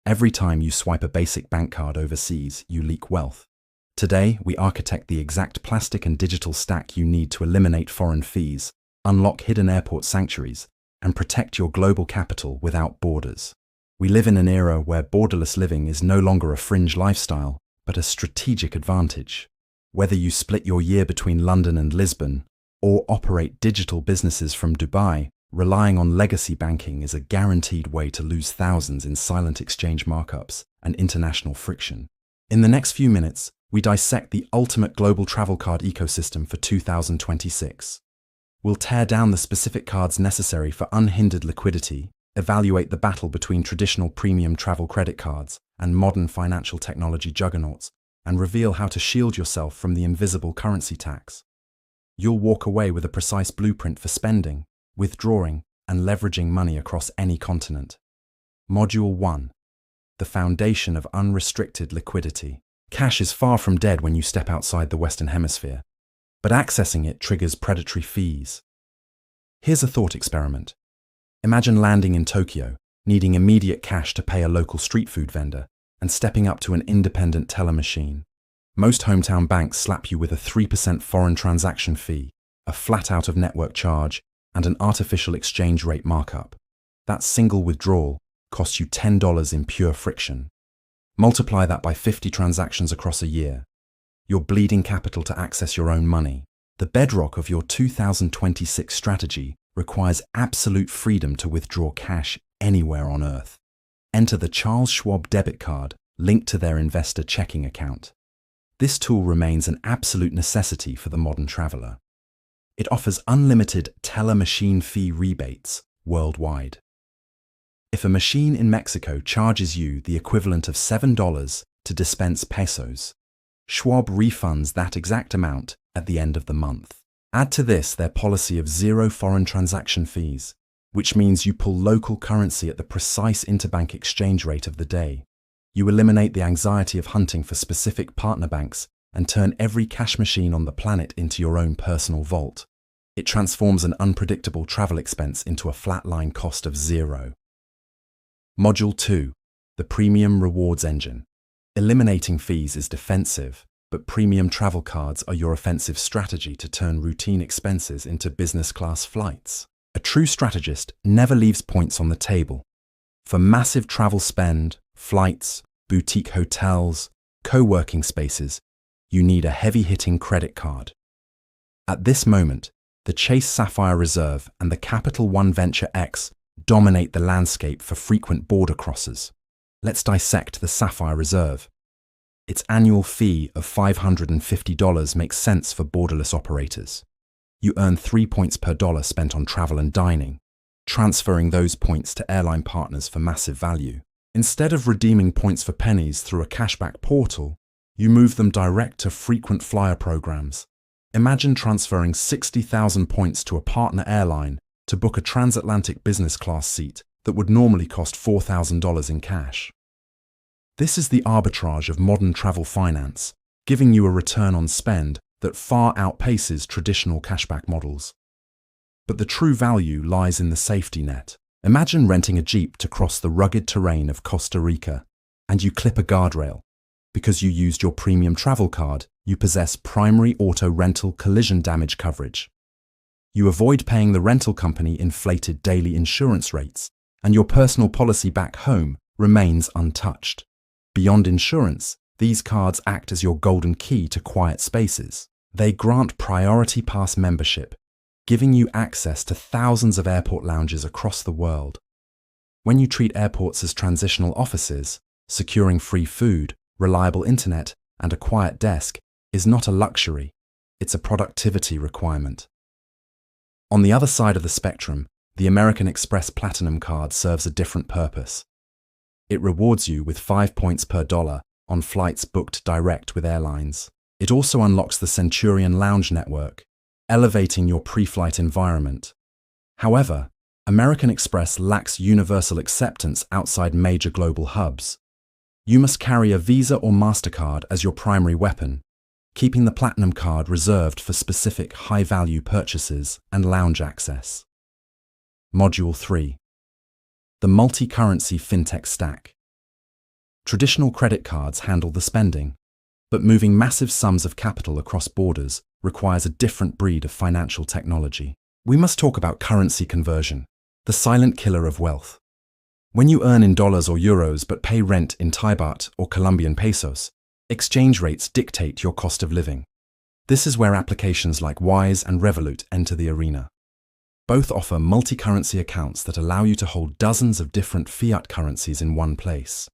Every time you swipe a basic bank card overseas, you leak wealth. Today, we architect the exact plastic and digital stack you need to eliminate foreign fees, unlock hidden airport sanctuaries, and protect your global capital without borders. We live in an era where borderless living is no longer a fringe lifestyle, but a strategic advantage. Whether you split your year between London and Lisbon, or operate digital businesses from Dubai, relying on legacy banking is a guaranteed way to lose thousands in silent exchange markups and international friction. In the next few minutes, we dissect the ultimate global travel card ecosystem for 2026. We'll tear down the specific cards necessary for unhindered liquidity, evaluate the battle between traditional premium travel credit cards and modern financial technology juggernauts, and reveal how to shield yourself from the invisible currency tax. You'll walk away with a precise blueprint for spending, withdrawing, and leveraging money across any continent. Module 1. The foundation of unrestricted liquidity. Cash is far from dead when you step outside the Western Hemisphere, but accessing it triggers predatory fees. Here's a thought experiment. Imagine landing in Tokyo, needing immediate cash to pay a local street food vendor, and stepping up to an independent teller machine. Most hometown banks slap you with a 3% foreign transaction fee, a flat out of network charge, and an artificial exchange rate markup. That single withdrawal costs you $10 in pure friction. Multiply that by 50 transactions across a year. You're bleeding capital to access your own money. The bedrock of your 2026 strategy requires absolute freedom to withdraw cash anywhere on Earth. Enter the Charles Schwab debit card linked to their investor checking account. This tool remains an absolute necessity for the modern traveler. It offers unlimited teller machine fee rebates worldwide. If a machine in Mexico charges you the equivalent of $7 to dispense pesos, Schwab refunds that exact amount at the end of the month. Add to this their policy of zero foreign transaction fees, which means you pull local currency at the precise interbank exchange rate of the day. You eliminate the anxiety of hunting for specific partner banks and turn every cash machine on the planet into your own personal vault. It transforms an unpredictable travel expense into a flatline cost of zero. Module 2. The Premium Rewards Engine. Eliminating fees is defensive, but premium travel cards are your offensive strategy to turn routine expenses into business-class flights. A true strategist never leaves points on the table. For massive travel spend, flights, boutique hotels, co-working spaces, you need a heavy-hitting credit card. At this moment, the Chase Sapphire Reserve and the Capital One Venture X dominate the landscape for frequent border crossers. Let's dissect the Sapphire Reserve. Its annual fee of $550 makes sense for borderless operators. You earn 3 points per dollar spent on travel and dining, transferring those points to airline partners for massive value. Instead of redeeming points for pennies through a cashback portal, you move them direct to frequent flyer programs. Imagine transferring 60,000 points to a partner airline to book a transatlantic business class seat that would normally cost $4,000 in cash. This is the arbitrage of modern travel finance, giving you a return on spend that far outpaces traditional cashback models. But the true value lies in the safety net. Imagine renting a Jeep to cross the rugged terrain of Costa Rica, and you clip a guardrail. Because you used your premium travel card, you possess primary auto rental collision damage coverage. You avoid paying the rental company inflated daily insurance rates, and your personal policy back home remains untouched. Beyond insurance, these cards act as your golden key to quiet spaces. They grant priority pass membership, giving you access to thousands of airport lounges across the world. When you treat airports as transitional offices, securing free food, reliable internet, and a quiet desk is not a luxury, it's a productivity requirement. On the other side of the spectrum, the American Express Platinum card serves a different purpose. It rewards you with 5 points per dollar on flights booked direct with airlines. It also unlocks the Centurion Lounge network, elevating your pre-flight environment. However, American Express lacks universal acceptance outside major global hubs. You must carry a Visa or MasterCard as your primary weapon, keeping the Platinum card reserved for specific high-value purchases and lounge access. Module 3. The Multi-Currency Fintech Stack. Traditional credit cards handle the spending, but moving massive sums of capital across borders requires a different breed of financial technology. We must talk about currency conversion, the silent killer of wealth. When you earn in dollars or euros but pay rent in Thai baht or Colombian pesos, exchange rates dictate your cost of living. This is where applications like Wise and Revolut enter the arena. Both offer multi-currency accounts that allow you to hold dozens of different fiat currencies in one place,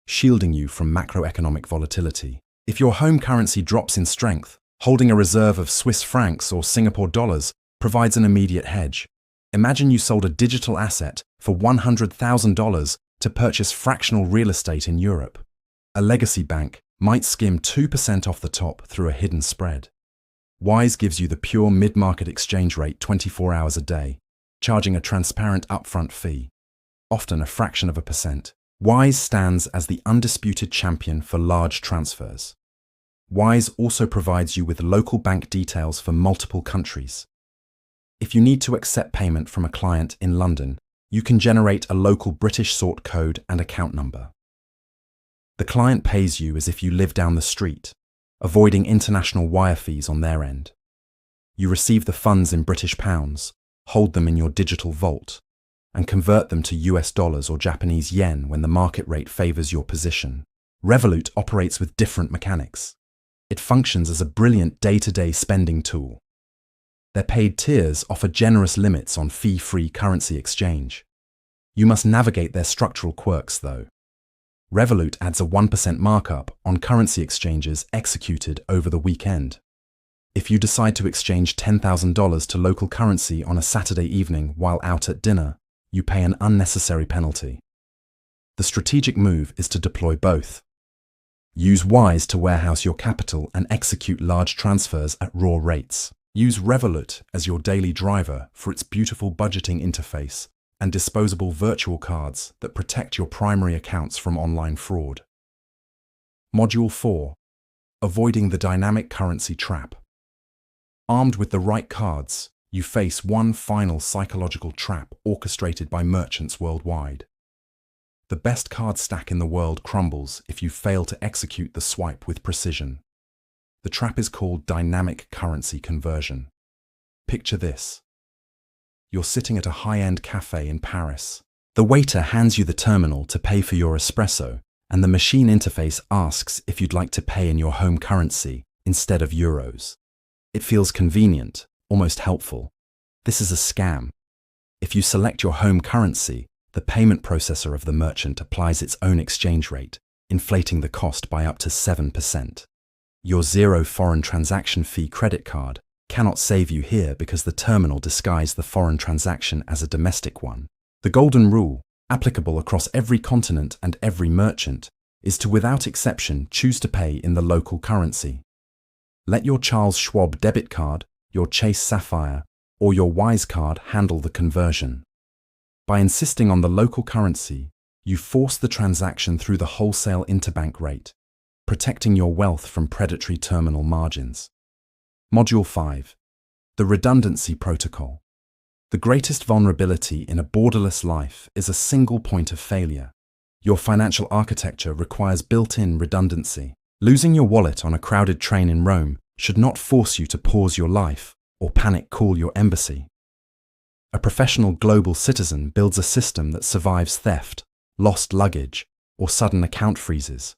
shielding you from macroeconomic volatility. If your home currency drops in strength, holding a reserve of Swiss francs or Singapore dollars provides an immediate hedge. Imagine you sold a digital asset for $100,000 to purchase fractional real estate in Europe. A legacy bank might skim 2% off the top through a hidden spread. Wise gives you the pure mid-market exchange rate 24 hours a day, charging a transparent upfront fee, often a fraction of a percent. Wise stands as the undisputed champion for large transfers. Wise also provides you with local bank details for multiple countries. If you need to accept payment from a client in London, you can generate a local British sort code and account number. The client pays you as if you live down the street, avoiding international wire fees on their end. You receive the funds in British pounds, hold them in your digital vault, and convert them to US dollars or Japanese yen when the market rate favors your position. Revolut operates with different mechanics. It functions as a brilliant day-to-day spending tool. Their paid tiers offer generous limits on fee-free currency exchange. You must navigate their structural quirks, though. Revolut adds a 1% markup on currency exchanges executed over the weekend. If you decide to exchange $10,000 to local currency on a Saturday evening while out at dinner, you pay an unnecessary penalty. The strategic move is to deploy both. Use Wise to warehouse your capital and execute large transfers at raw rates. Use Revolut as your daily driver for its beautiful budgeting interface and disposable virtual cards that protect your primary accounts from online fraud. Module 4. Avoiding the dynamic currency trap. Armed with the right cards, you face one final psychological trap orchestrated by merchants worldwide. The best card stack in the world crumbles if you fail to execute the swipe with precision. The trap is called dynamic currency conversion. Picture this. You're sitting at a high-end cafe in Paris. The waiter hands you the terminal to pay for your espresso, and the machine interface asks if you'd like to pay in your home currency instead of euros. It feels convenient, almost helpful. This is a scam. If you select your home currency, the payment processor of the merchant applies its own exchange rate, inflating the cost by up to 7%. Your zero foreign transaction fee credit card cannot save you here because the terminal disguised the foreign transaction as a domestic one. The golden rule, applicable across every continent and every merchant, is to without exception choose to pay in the local currency. Let your Charles Schwab debit card, your Chase Sapphire, or your Wise card handle the conversion. By insisting on the local currency, you force the transaction through the wholesale interbank rate, protecting your wealth from predatory terminal margins. Module 5. The Redundancy Protocol. The greatest vulnerability in a borderless life is a single point of failure. Your financial architecture requires built-in redundancy. Losing your wallet on a crowded train in Rome should not force you to pause your life or panic call your embassy. A professional global citizen builds a system that survives theft, lost luggage, or sudden account freezes.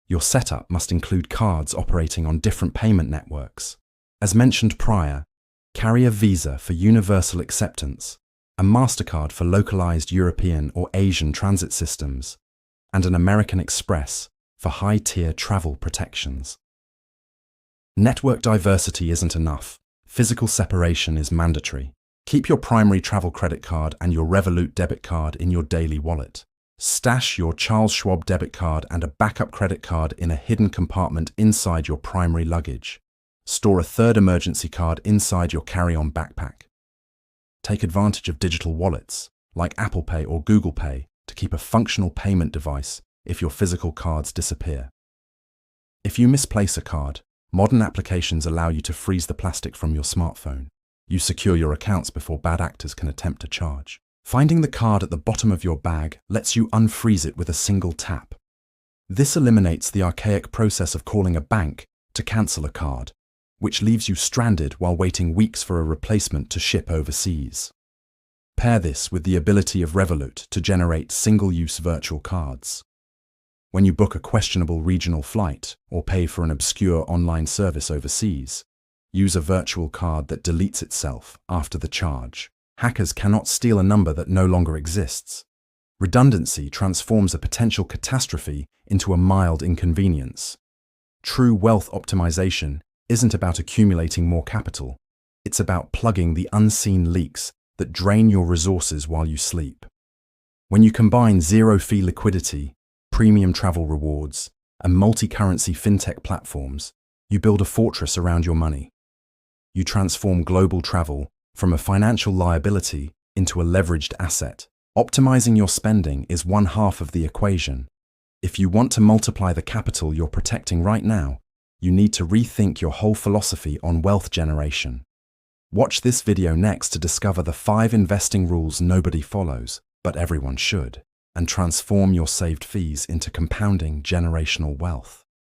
Your setup must include cards operating on different payment networks. As mentioned prior, carry a Visa for universal acceptance, a MasterCard for localized European or Asian transit systems, and an American Express for high-tier travel protections. Network diversity isn't enough. Physical separation is mandatory. Keep your primary travel credit card and your Revolut debit card in your daily wallet. Stash your Charles Schwab debit card and a backup credit card in a hidden compartment inside your primary luggage. Store a third emergency card inside your carry-on backpack. Take advantage of digital wallets, like Apple Pay or Google Pay, to keep a functional payment device if your physical cards disappear. If you misplace a card, modern applications allow you to freeze the plastic from your smartphone. You secure your accounts before bad actors can attempt to charge. Finding the card at the bottom of your bag lets you unfreeze it with a single tap. This eliminates the archaic process of calling a bank to cancel a card, which leaves you stranded while waiting weeks for a replacement to ship overseas. Pair this with the ability of Revolut to generate single-use virtual cards. When you book a questionable regional flight or pay for an obscure online service overseas, use a virtual card that deletes itself after the charge. Hackers cannot steal a number that no longer exists. Redundancy transforms a potential catastrophe into a mild inconvenience. True wealth optimization isn't about accumulating more capital. It's about plugging the unseen leaks that drain your resources while you sleep. When you combine zero-fee liquidity, premium travel rewards, and multi-currency fintech platforms, you build a fortress around your money. You transform global travel from a financial liability into a leveraged asset. Optimizing your spending is one half of the equation. If you want to multiply the capital you're protecting right now, you need to rethink your whole philosophy on wealth generation. Watch this video next to discover the 5 investing rules nobody follows, but everyone should, and transform your saved fees into compounding generational wealth.